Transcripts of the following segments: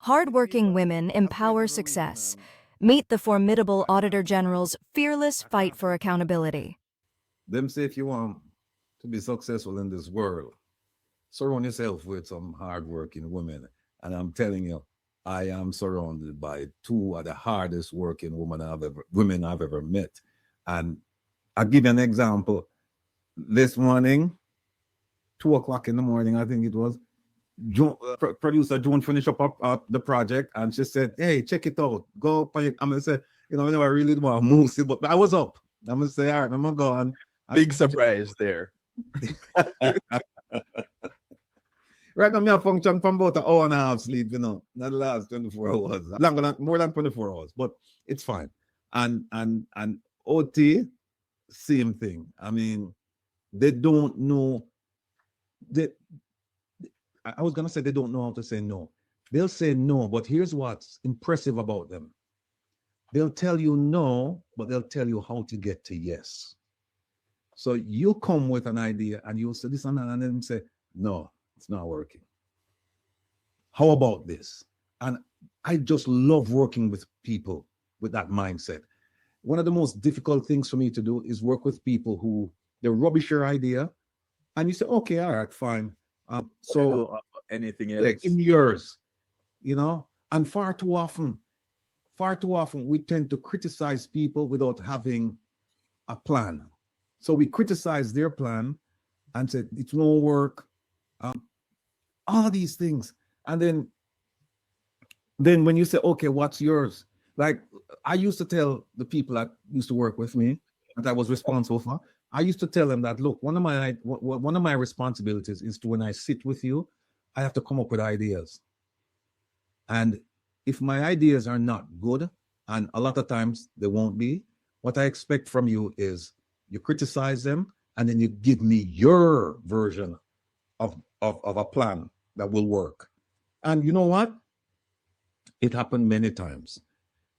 Hardworking women empower success. Meet the formidable Auditor General's fearless fight for accountability. Them say if you want to be successful in this world, surround yourself with some hardworking women. And I'm telling you, I am surrounded by two of the hardest working women I've ever met. And I'll give you an example. This morning, 2:00 in the morning, I think it was, producer Joan finished up the project, and she said, "Hey, check it out. Go up." I'm gonna say, I really don't want to move it, but I was up. I'm gonna say, all right, I'm gonna go on. Big surprise there. Right now, I function from about an hour and a half sleep, not the last 24 hours. More than 24 hours, but it's fine. And OT, same thing. I mean, they don't know. I was gonna say they don't know how to say no. They'll say no, but here's what's impressive about them. They'll tell you no, but they'll tell you how to get to yes. So you come with an idea and you'll say this and that, and then say, no, it's not working. How about this? And I just love working with people with that mindset. One of the most difficult things for me to do is work with people who they rubbish your idea, and you say, okay, all right, fine. So anything else? Like in yours, and far too often, we tend to criticize people without having a plan. So we criticize their plan and say, it won't work. All these things. And then when you say, okay, what's yours? Like I used to tell the people that used to work with me that I was responsible for, I used to tell them that, look, one of my responsibilities is to, when I sit with you, I have to come up with ideas. And if my ideas are not good, and a lot of times they won't be, what I expect from you is you criticize them and then you give me your version of a plan that will work. And you know what? It happened many times.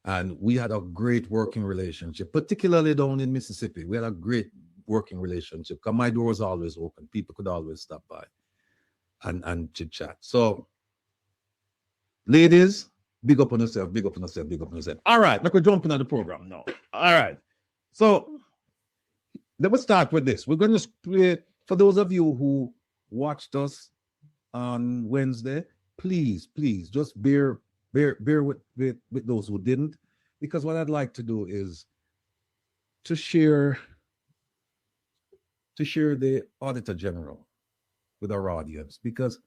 And we had a great working relationship, particularly down in Mississippi. We had a great working relationship because my door was always open. People could always stop by and chit chat. So, ladies, big up on yourself, big up on yourself, big up on yourself. All right, let's go jump into the program now. All right. So, let me start with this. We're going to split, for those of you who watched us on Wednesday, please just bear with those who didn't, because what I'd like to do is to share the Auditor General with our audience, because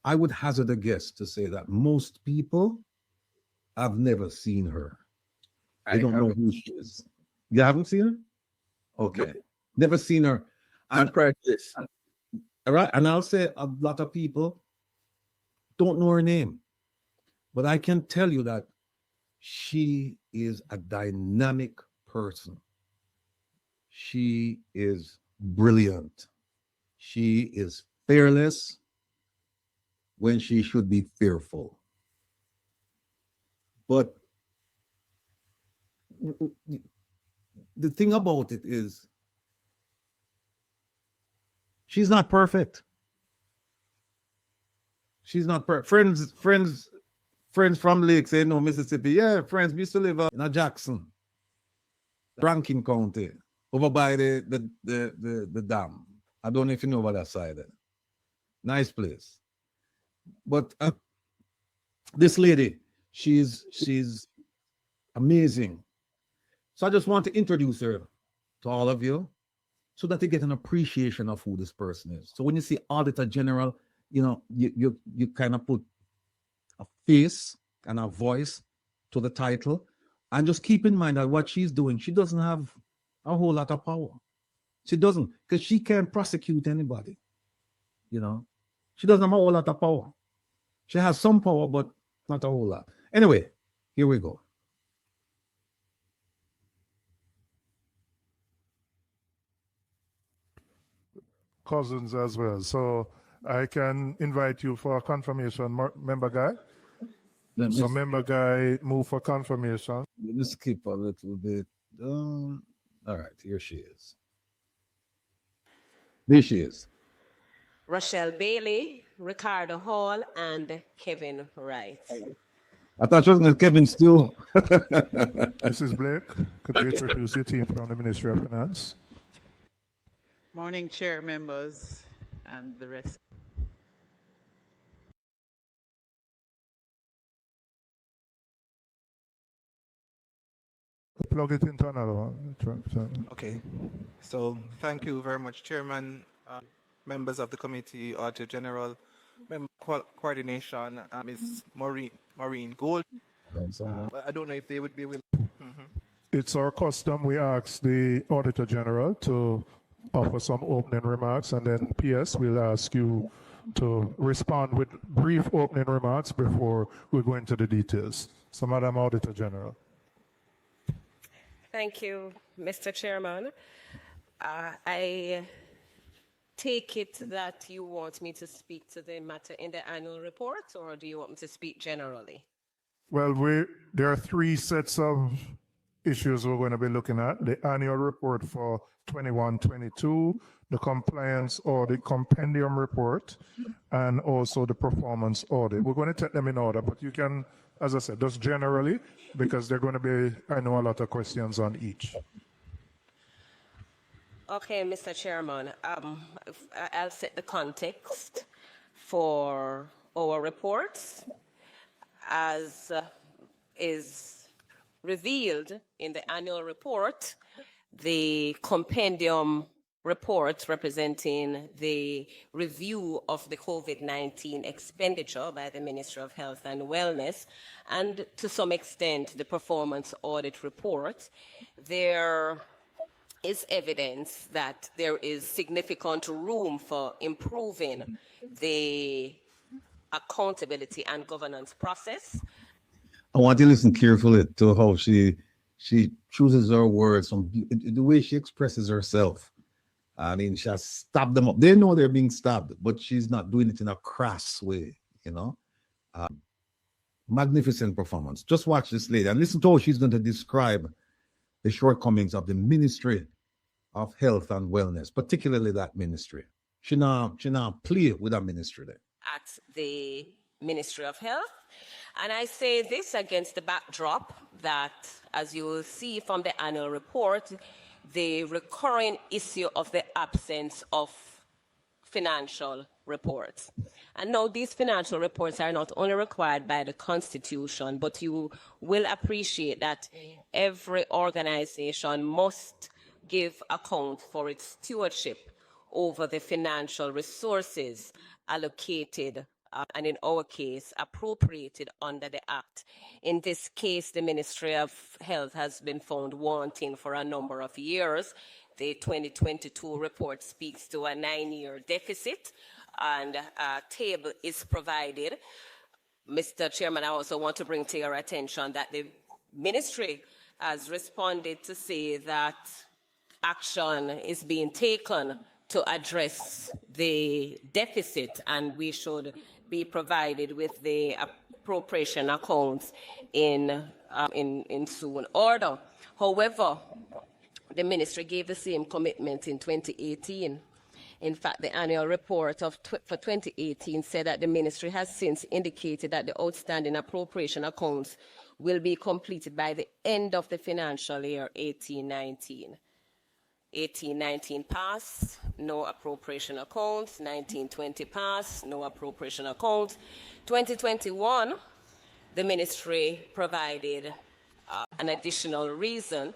I would hazard a guess to say that most people have never seen her. They don't know who she is. You haven't seen her? Okay. Nope. Never seen her. And practice. All right. And I'll say a lot of people don't know her name. But I can tell you that she is a dynamic person. She is brilliant. She is fearless when she should be fearful. But the thing about it is, she's not perfect. She's not perfect. Friends from Lake say, no, Mississippi. Yeah, friends, we used to live in Jackson, Rankin County, over by the dam. I don't know if you know about that side. Nice place. But this lady, she's amazing. So I just want to introduce her to all of you so that you get an appreciation of who this person is. So when you see Auditor General, you kind of put a face and a voice to the title, and just keep in mind that what she's doing, she doesn't have a whole lot of power. She doesn't, because she can't prosecute anybody. She doesn't have a whole lot of power. She has some power, but not a whole lot. Anyway, here we go. Cousins as well. So I can invite you for a confirmation, member guy. So member guy, move for confirmation. Let me skip a little bit. All right, here she is. There she is. Rochelle Bailey, Ricardo Hall, and Kevin Wright. I thought you was Kevin Steele. Mrs. Blake, could you introduce your team from the Ministry of Finance? Morning, chair members and the rest. Plug it into another one. Okay, so thank you very much, Chairman, members of the committee, Auditor General, member coordination, Ms. Maureen Gold. I don't know if they would be willing. It's our custom, we ask the Auditor General to offer some opening remarks, and then PS, we'll ask you to respond with brief opening remarks before we go into the details. So, Madam Auditor General. Thank you, Mr. Chairman. I take it that you want me to speak to the matter in the annual report, or do you want me to speak generally? Well, there are three sets of issues we're going to be looking at: the annual report for 21-22, the compliance or the compendium report, and also the performance audit. We're going to take them in order, but you can, as I said, just generally, because they're going to be, I know, a lot of questions on each. Okay, Mr. Chairman, I'll set the context for our reports. As is revealed in the annual report, the compendium report representing the review of the COVID-19 expenditure by the Ministry of Health and Wellness, and to some extent the performance audit report, there is evidence that there is significant room for improving the accountability and governance process. I want you to listen carefully to how she chooses her words, the way she expresses herself. I mean, she has stabbed them up. They know they're being stabbed, but she's not doing it in a crass way, you know. Magnificent performance. Just watch this lady and listen to how she's going to describe the shortcomings of the Ministry of Health and Wellness, particularly that ministry. She now play with that ministry there. At the Ministry of Health. And I say this against the backdrop that, as you will see from the annual report, the recurring issue of the absence of financial reports. And now these financial reports are not only required by the Constitution, but you will appreciate that every organization must give account for its stewardship over the financial resources allocated and in our case, appropriated under the Act. In this case, the Ministry of Health has been found wanting for a number of years. The 2022 report speaks to a 9-year deficit, and a table is provided. Mr. Chairman, I also want to bring to your attention that the ministry has responded to say that action is being taken to address the deficit, and we should be provided with the appropriation accounts in soon order. However, the ministry gave the same commitment in 2018. In fact, the annual report for 2018 said that the ministry has since indicated that the outstanding appropriation accounts will be completed by the end of the financial year 18-19. 18-19 pass, no appropriation accounts. 19-20 pass, no appropriation accounts. 2021, the ministry provided an additional reason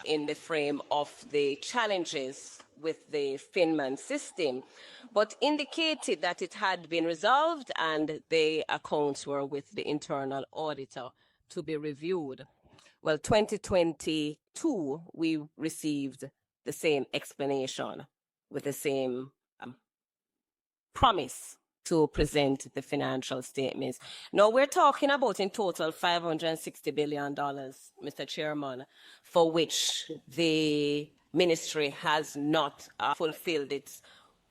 in the frame of the challenges with the Finman system, but indicated that it had been resolved and the accounts were with the internal auditor to be reviewed. Well, 2022, we received the same explanation with the same promise to present the financial statements. Now, we're talking about in total $560 billion, Mr. Chairman, for which the ministry has not fulfilled its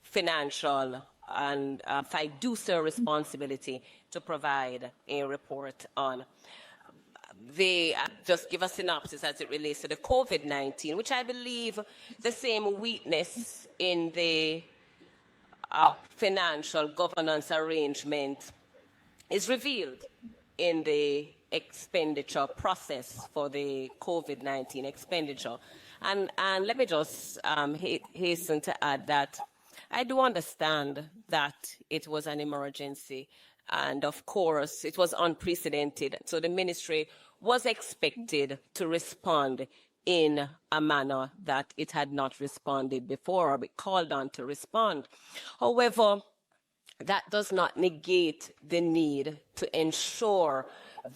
financial and fiduciary responsibility to provide a report on. They just give a synopsis as it relates to the COVID-19, which I believe the same weakness in the financial governance arrangement is revealed in the expenditure process for the COVID-19 expenditure. And let me just hasten to add that I do understand that it was an emergency, and of course it was unprecedented. So the ministry was expected to respond in a manner that it had not responded before or be called on to respond. However, that does not negate the need to ensure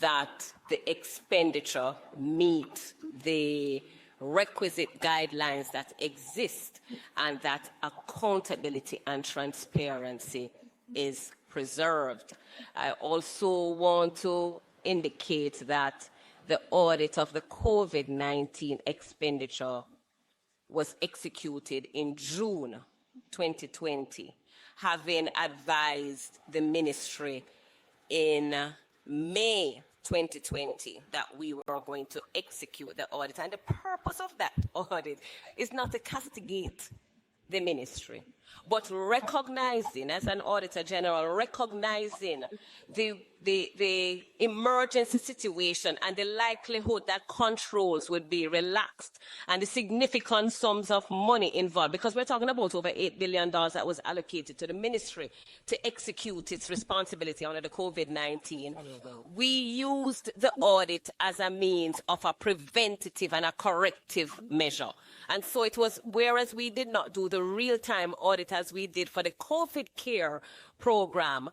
that the expenditure meets the requisite guidelines that exist and that accountability and transparency is preserved. I also want to indicate that the audit of the COVID-19 expenditure was executed in June 2020, having advised the ministry in May 2020 that we were going to execute the audit. And the purpose of that audit is not to castigate the ministry, but recognizing, as an Auditor General, recognizing the emergency situation and the likelihood that controls would be relaxed and the significant sums of money involved, because we're talking about over $8 billion that was allocated to the ministry to execute its responsibility under the COVID-19. We used the audit as a means of a preventative and a corrective measure. And so it was, whereas we did not do the real-time audit as we did for the COVID care program,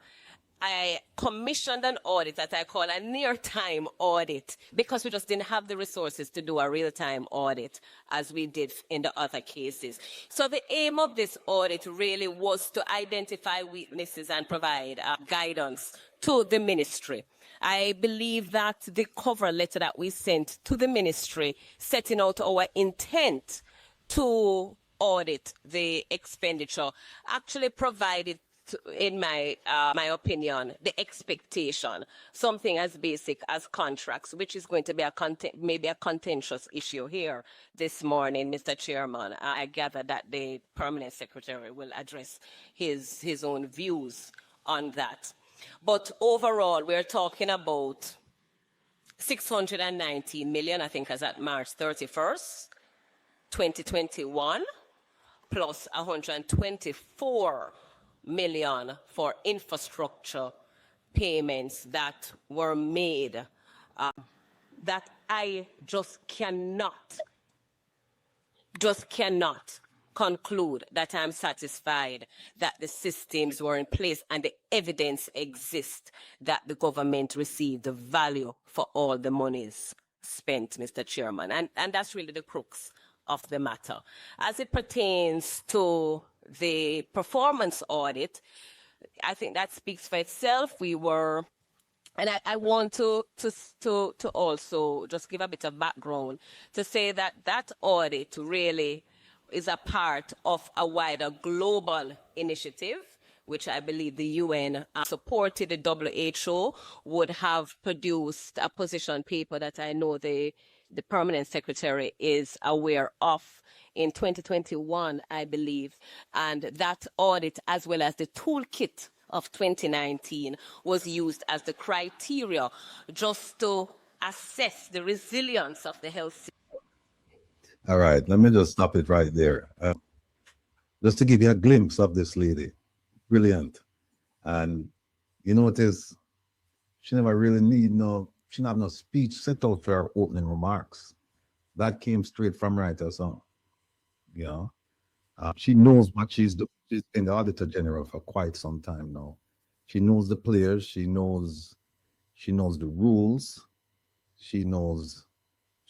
I commissioned an audit that I call a near-time audit because we just didn't have the resources to do a real-time audit as we did in the other cases. So the aim of this audit really was to identify weaknesses and provide guidance to the ministry. I believe that the cover letter that we sent to the ministry, setting out our intent to audit the expenditure, actually provided, in my opinion, the expectation, something as basic as contracts, which is going to be maybe a contentious issue here this morning, Mr. Chairman. I gather that the Permanent Secretary will address his own views on that. But overall, we're talking about 690 million, I think, as at March 31st, 2021, plus 124 million for infrastructure payments that were made, that I just cannot conclude that I'm satisfied that the systems were in place and the evidence exists that the government received the value for all the monies spent, Mr. Chairman. And that's really the crux of the matter. As it pertains to the performance audit, I think that speaks for itself. We were, and I want to also just give a bit of background to say that that audit really is a part of a wider global initiative, which I believe the UN supported. The WHO would have produced a position paper that I know the Permanent Secretary is aware of in 2021, I believe. And that audit, as well as the toolkit of 2019, was used as the criteria just to assess the resilience of the health system. All right, let me just stop it right there. Just to give you a glimpse of this lady, brilliant. And you know what is, she never really she didn't have no speech set out for her opening remarks. That came straight from right or something, you know. She knows what she's doing. She's in the Auditor General for quite some time now. She knows the players, she knows the rules, she knows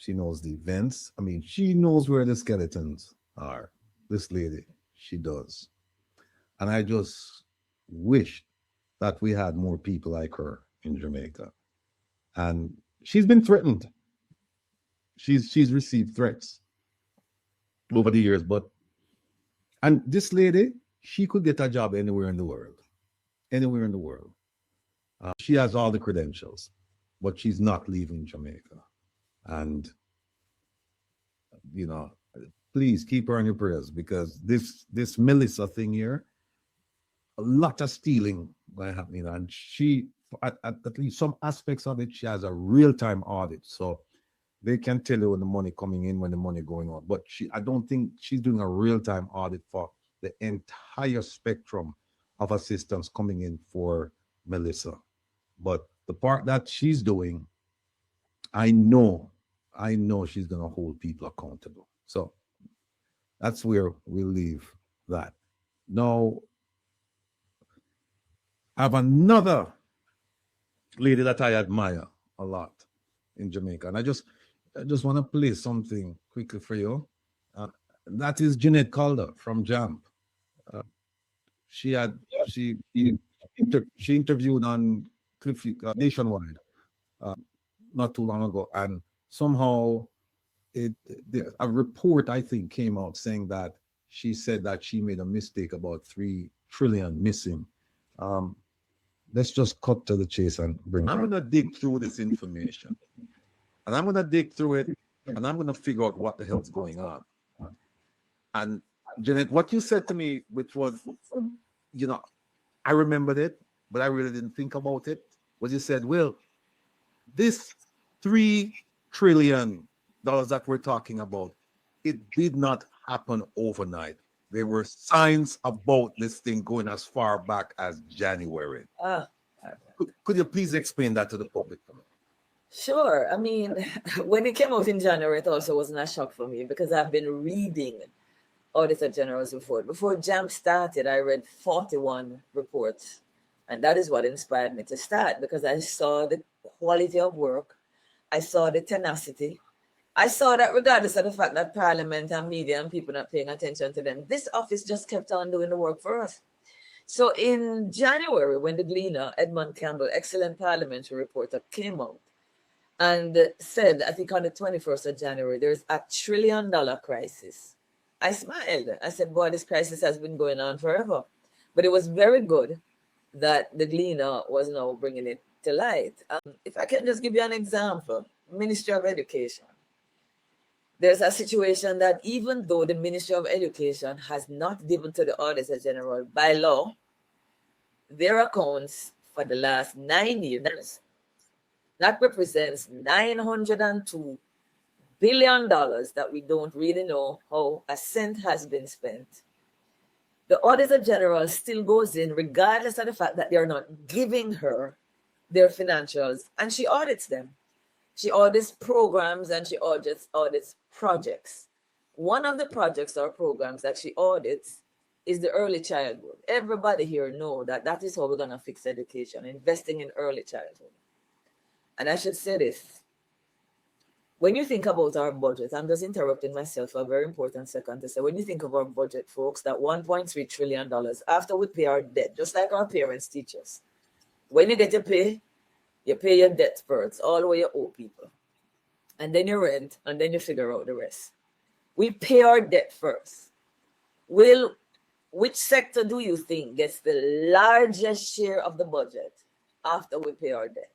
the events. I mean, she knows where the skeletons are. This lady, she does. And I just wish that we had more people like her in Jamaica. And she's been threatened. She's received threats over the years, and this lady, she could get a job anywhere in the world. Anywhere in the world. She has all the credentials, but she's not leaving Jamaica. And, you know, please keep her in your prayers, because this Melissa thing here, a lot of stealing going happening, and she, at least some aspects of it, she has a real-time audit, so they can tell you when the money coming in, when the money going out. But I don't think she's doing a real-time audit for the entire spectrum of assistance coming in for Melissa. But the part that she's doing, I know she's gonna hold people accountable. So that's where we'll leave that. Now, I have another lady that I admire a lot in Jamaica, and I just want to play something quickly for you. That is Jeanette Calder from JAMP. She interviewed on Nationwide not too long ago, and somehow a report, I think, came out saying that she said that she made a mistake about 3 trillion missing. Let's just cut to the chase and bring. I'm gonna dig through this information, and I'm gonna dig through it, and I'm gonna figure out what the hell's going on. And Jeanette, what you said to me, which was, I remembered it, but I really didn't think about it, was you said, well, this $3 trillion that we're talking about, it did not happen overnight. There were signs about this thing going as far back as January. Could you please explain that to the public? Sure. I mean, when it came out in January, it also wasn't a shock for me because I've been reading Auditor General's report. Before JAMP started, I read 41 reports. And that is what inspired me to start, because I saw the quality of work. I saw the tenacity. I saw that regardless of the fact that Parliament and media and people not paying attention to them, this office just kept on doing the work for us. So in January, when the Gleaner, Edmund Campbell, excellent parliamentary reporter, came out and said, I think on the 21st of January, there's a $1 trillion crisis. I smiled. I said, boy, this crisis has been going on forever. But it was very good that the Gleaner was now bringing it to light. If I can just give you an example, Ministry of Education. There's a situation that even though the Ministry of Education has not given to the Auditor General by law their accounts for the last 9 years, that represents $902 billion that we don't really know how a cent has been spent. The Auditor General still goes in regardless of the fact that they're not giving her their financials, and she audits them. She audits programs and she audits projects. One of the projects or programs that she audits is the early childhood. Everybody here know that that is how we're going to fix education, investing in early childhood. And I should say this. When you think about our budget, I'm just interrupting myself for a very important second to say, when you think of our budget, folks, that $1.3 trillion, after we pay our debt, just like our parents teach us, when you get your pay, you pay your debt first, all the way you owe people. And then you rent, and then you figure out the rest. We pay our debt first. Which sector do you think gets the largest share of the budget after we pay our debt?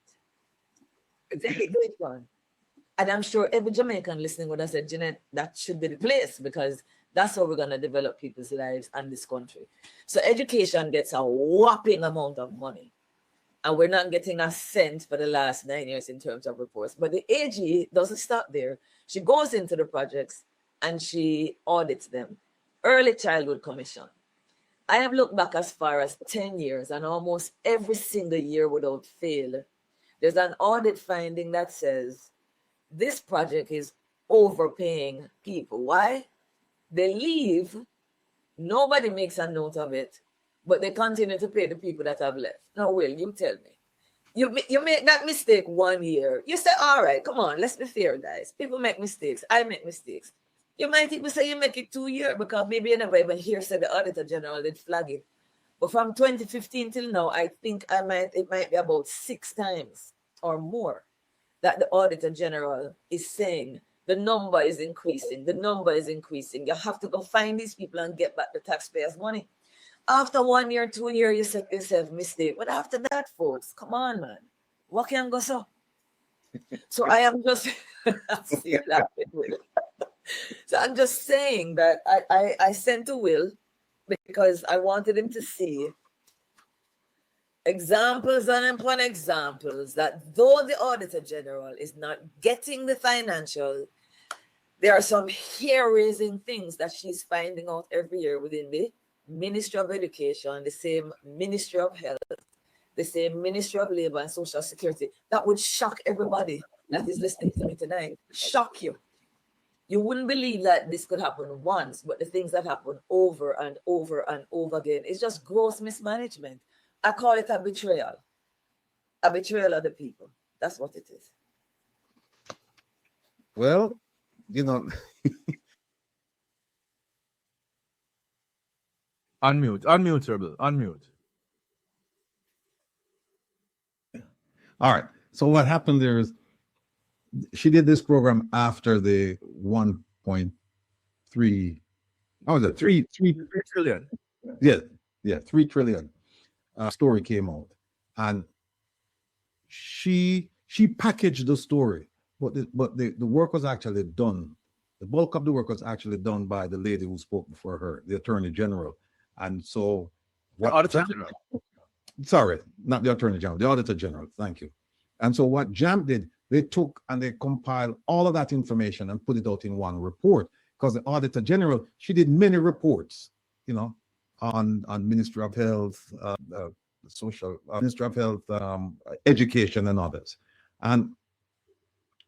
Very good one. And I'm sure every Jamaican listening would have said, Jeanette, that should be the place, because that's how we're going to develop people's lives and this country. So education gets a whopping amount of money. And we're not getting a cent for the last 9 years in terms of reports. But the AG doesn't stop there. She goes into the projects and she audits them. Early Childhood Commission. I have looked back as far as 10 years, and almost every single year without fail, there's an audit finding that says this project is overpaying people. Why? They leave, nobody makes a note of it, but they continue to pay the people that have left. Now, Will, you tell me. You make that mistake 1 year. You say, all right, come on, let's be fair, guys. People make mistakes. I make mistakes. You might even say you make it 2 years because maybe you never even hear say the Auditor General did flag it. But from 2015 till now, I think it might be about 6 times or more that the Auditor General is saying the number is increasing. The number is increasing. You have to go find these people and get back the taxpayers' money. After 1 year, 2 years, you said yourself mistake. But after that, folks, come on, man. What can go so? So I am just so I'm just saying that I sent to Will because I wanted him to see Examples and upon examples that though the Auditor General is not getting the financial, there are some hair-raising things that she's finding out every year within the Ministry of Education, the same Ministry of Health, the same Ministry of Labor and Social Security. That would shock everybody that is listening to me tonight. Shock you. You wouldn't believe that this could happen once, but the things that happen over and over and over again is just gross mismanagement. I call it a betrayal of the people. That's what it is. Well, you know, Unmute, Rebel, unmute. all right. So what happened there is she did this program after the 1.3, how was it? 3 trillion. Yeah, 3 trillion story came out, and she packaged the story, but the work was actually done. The bulk of the work was actually done by the lady who spoke before her, the Attorney General. And so The Auditor General. Sorry, not the Attorney General, the Auditor General. Thank you. And so what JAMP did, they took and they compiled all of that information and put it out in one report, because the Auditor General, she did many reports, you know, on Ministry of Health, Ministry of Health, Education and others. And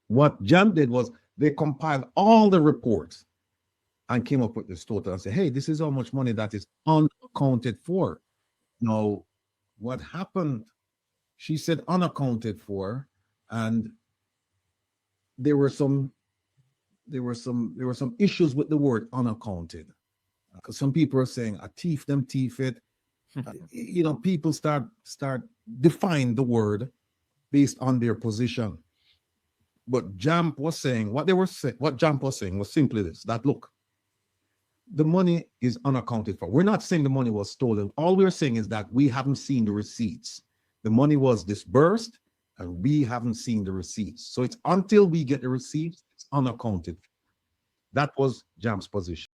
what JAMP did was they compiled all the reports and came up with this total and said, hey, this is how much money that is unaccounted for. Now, what happened, she said unaccounted for, and there were some issues with the word unaccounted, because some people are saying a thief them thief it. You know, people start define the word based on their position. But JAMP was saying, what JAMP was saying was simply this, that look, the money is unaccounted for. We're not saying the money was stolen. All we're saying is that we haven't seen the receipts. The money was disbursed and we haven't seen the receipts. So it's until we get the receipts, it's unaccounted. That was JAMP's position.